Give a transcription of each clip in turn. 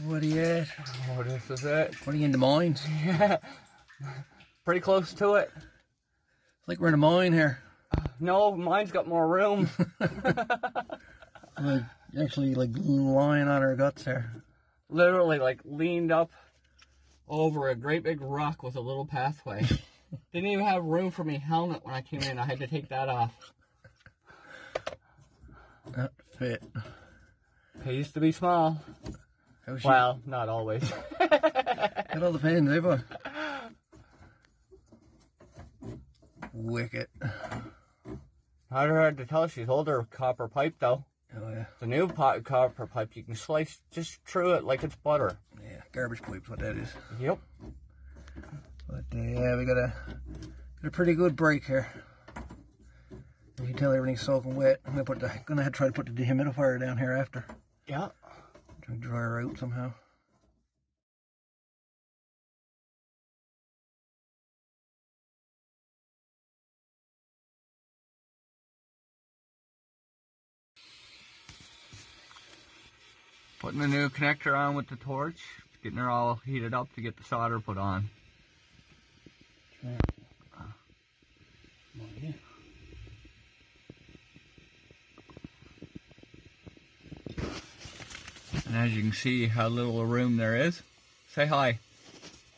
What are you at? Oh, this is it. What are you in the mines? Yeah. Pretty close to it. It's like we're in a mine here. No, mine's got more room. Like, actually, like, lying on our guts there. Literally, like, leaned up over a great big rock with a little pathway. Didn't even have room for my helmet when I came in. I had to take that off. Not fit. Pays to be small. Well, not always. It all depends, eh, boy? Wicked. Not hard to tell. She's older copper pipe, though. Oh, yeah. The new copper pipe, you can slice just through it like it's butter. Yeah, garbage pipe's what that is. Yep. But, yeah, we got a pretty good break here. You can tell everything's soaking wet. I'm gonna try to put the dehumidifier down here after. Yeah. Try to dry her out somehow. Putting the new connector on with the torch, getting her all heated up to get the solder put on. Sure. Oh, yeah. And as you can see how little room there is. Say hi.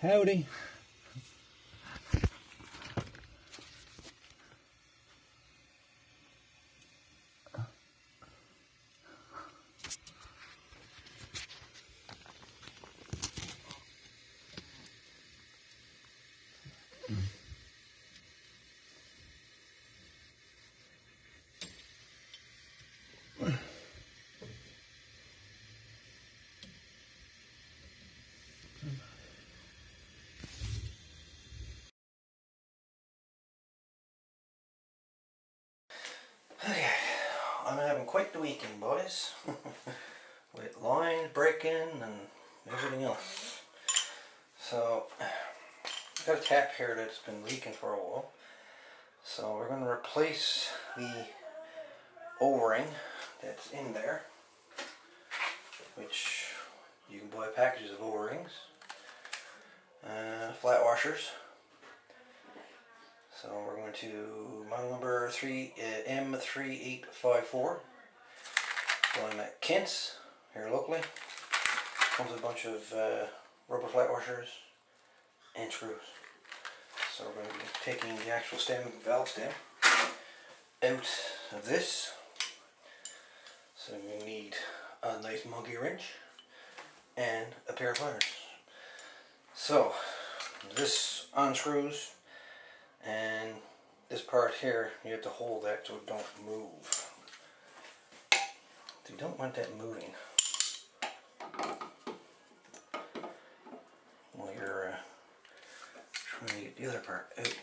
Howdy. Okay, I'm having quite the weekend, boys. With lines breaking and everything else. So, I've got a tap here that's been leaking for a while. So we're going to replace the O-ring that's in there, which you can buy packages of O-rings, flat washers. So we're going to model number M3854. I'm at Kent's here locally. Comes with a bunch of rubber flat washers and screws. So we're going to be taking the actual valve stem out of this. So we need a nice monkey wrench and a pair of pliers. So this unscrews, and this part here you have to hold that so it don't move. So you don't want that moving while you're trying to get the other part out.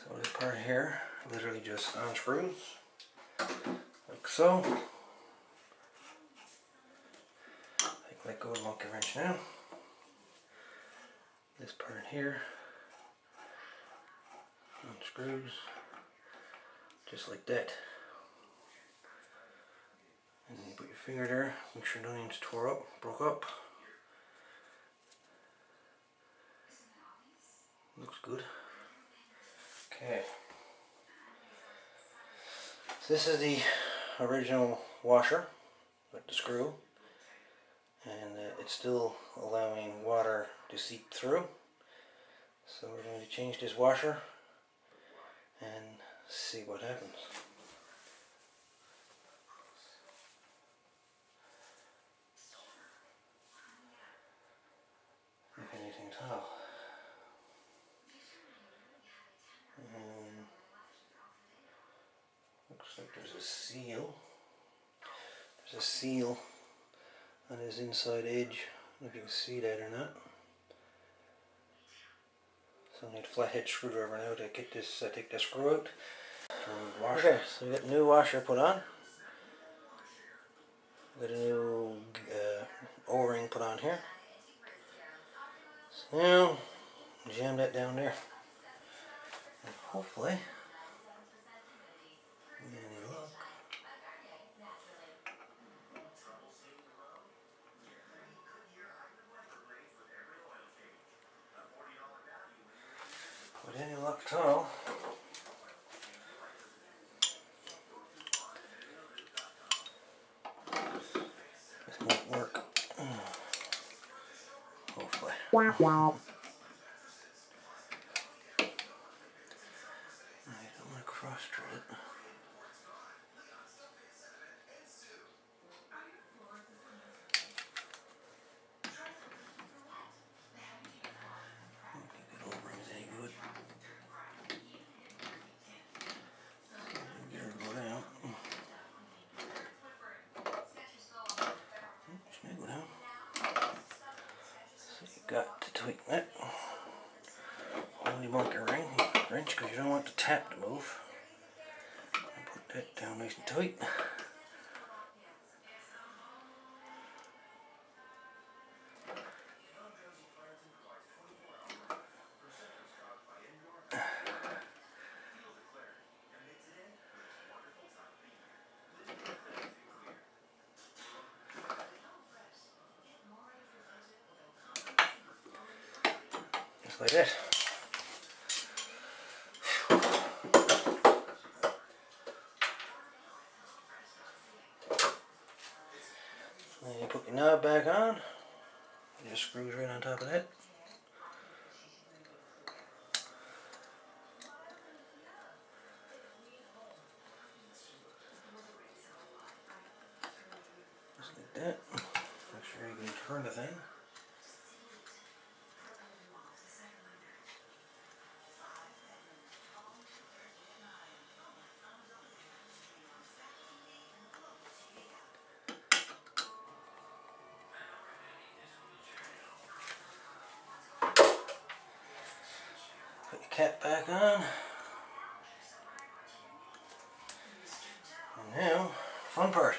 So this part here literally just unscrews like so. Let go of the monkey wrench now. This part here unscrews just like that. And you put your finger there, make sure nothing's broke up. Looks good. Okay. So this is the original washer with the screw. And it's still allowing water to seep through. So we're going to change this washer and see what happens. If anything at all. Looks like there's a seal. There's a seal on his inside edge. I don't know if you can see that or not. So I need a flathead screwdriver now to get this, take this screw out. Okay, so we got the new washer put on. Got a new O-ring put on here. So now, jam that down there. And hopefully, any luck. With any luck at all, this won't work. Hopefully. Alright, I'm going to cross-thread it. I don't think that O-ring is any good. Get her to go down. Just may go down. So you got to tighten it. Hold your bunker wrench because you don't want the tap to move. And put that down nice and tight. Just like that. Then you put your knob back on. It just screws right on top of that. Just like that. Make sure you can turn the thing. Put your cap back on. And now, fun part.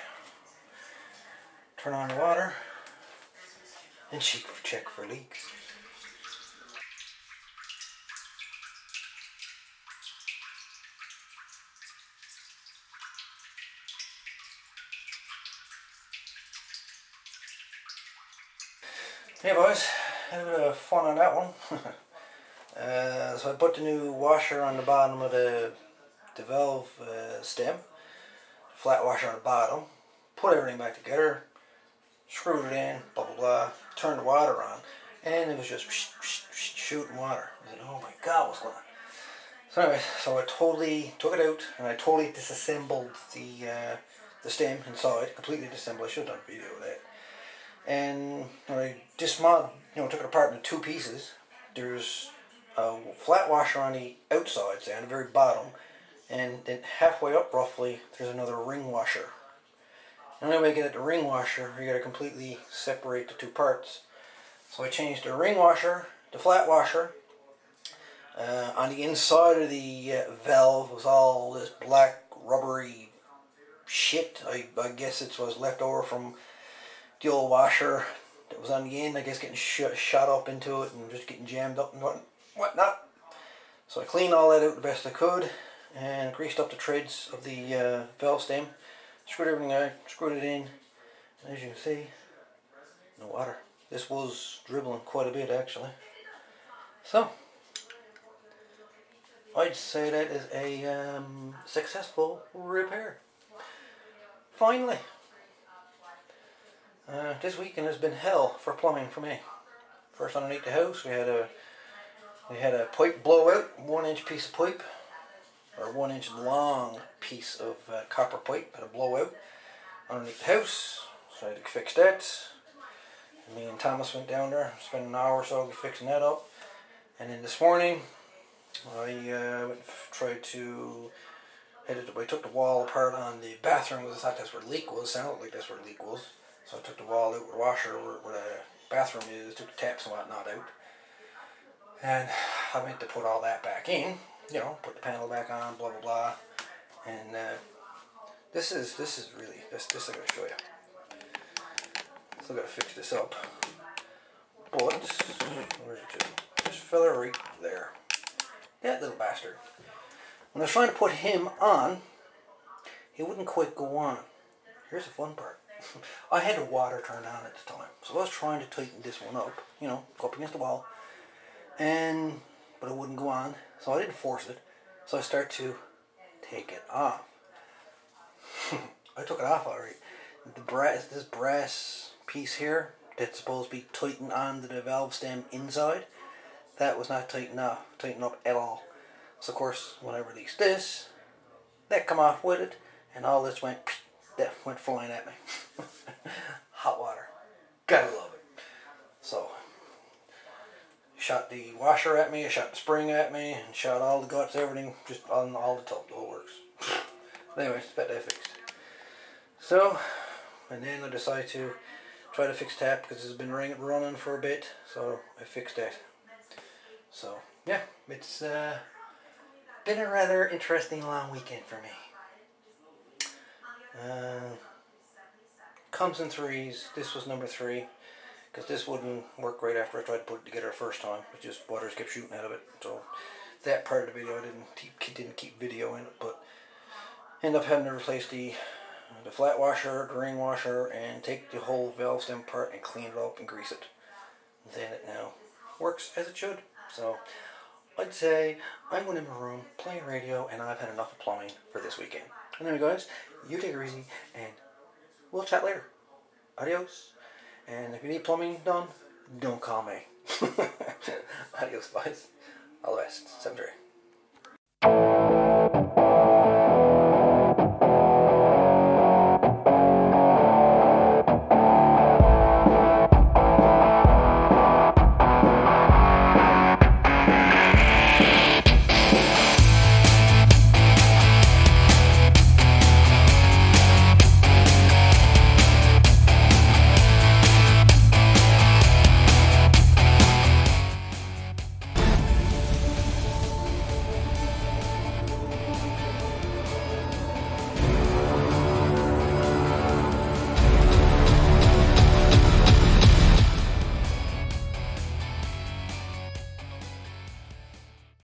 Turn on the water and check for leaks. Hey boys, had a bit of fun on that one. So I put the new washer on the bottom of the valve stem, flat washer on the bottom, put everything back together, screwed it in, blah blah blah, turned the water on, and it was just shooting water. I was like, oh my god, what's going on? So anyway, so I totally took it out and I totally disassembled the stem inside, completely disassembled. I should have done a video of that. And when I dismounted, took it apart into two pieces. There's a flat washer on the outside, say on the very bottom, and then halfway up roughly there's another ring washer. And the only way to get at the ring washer, you gotta completely separate the two parts. So I changed the ring washer, the flat washer. On the inside of the valve was all this black rubbery shit. I guess it was left over from the old washer that was on the end, I guess getting shot up into it and just getting jammed up and whatnot. So I cleaned all that out the best I could and greased up the threads of the valve stem, screwed everything out, screwed it in, and as you can see, no water. This was dribbling quite a bit actually. So, I'd say that is a successful repair. Finally. This weekend has been hell for plumbing for me. First underneath the house, we had a pipe blowout, 1-inch piece of pipe, or 1-inch long piece of copper pipe had a blowout underneath the house. So I had to fix that. And me and Thomas went down there, spent an hour or so fixing that up. And then this morning, I went and tried to I took the wall apart on the bathroom because I thought that's where the leak was. It sounded like that's where the leak was. So I took the wall out with the washer where the bathroom is, took the taps and whatnot out. And I went to put all that back in, put the panel back on, blah blah blah. And this is really, this I gotta show you. Still gotta fix this up. But, where's it to? This fella right there. That little bastard. When I was trying to put him on, he wouldn't quite go on. Here's the fun part. I had the water turned on at the time, so I was trying to tighten this one up, you know, go up against the wall, but it wouldn't go on, so I didn't force it. So I start to take it off. I took it off alright. This brass piece here that's supposed to be tightened onto the valve stem inside, that was not tightened up at all. So of course, when I released this, that come off with it, and all this went flying at me. Hot water. Gotta love it. So, shot the washer at me, I shot the spring at me, and shot all the guts, everything, just on all the tub, the whole works. But anyways, got that fixed. So, and then I decided to try to fix tap because it's been running for a bit, so I fixed that. So, yeah, it's been a rather interesting long weekend for me. Comes in threes. This was number 3 because this wouldn't work right after I tried to put it together the first time. It just waters kept shooting out of it. So that part of the video I didn't keep video in it, but ended up having to replace the flat washer, the ring washer, and take the whole valve stem apart and clean it up and grease it. Then it now works as it should. So I'd say I'm going in my room playing radio, and I've had enough of plumbing for this weekend. And anyway, guys, you take it easy, and we'll chat later. Adios. And if you need plumbing done, don't call me. Adios, guys. All the best. 7-3.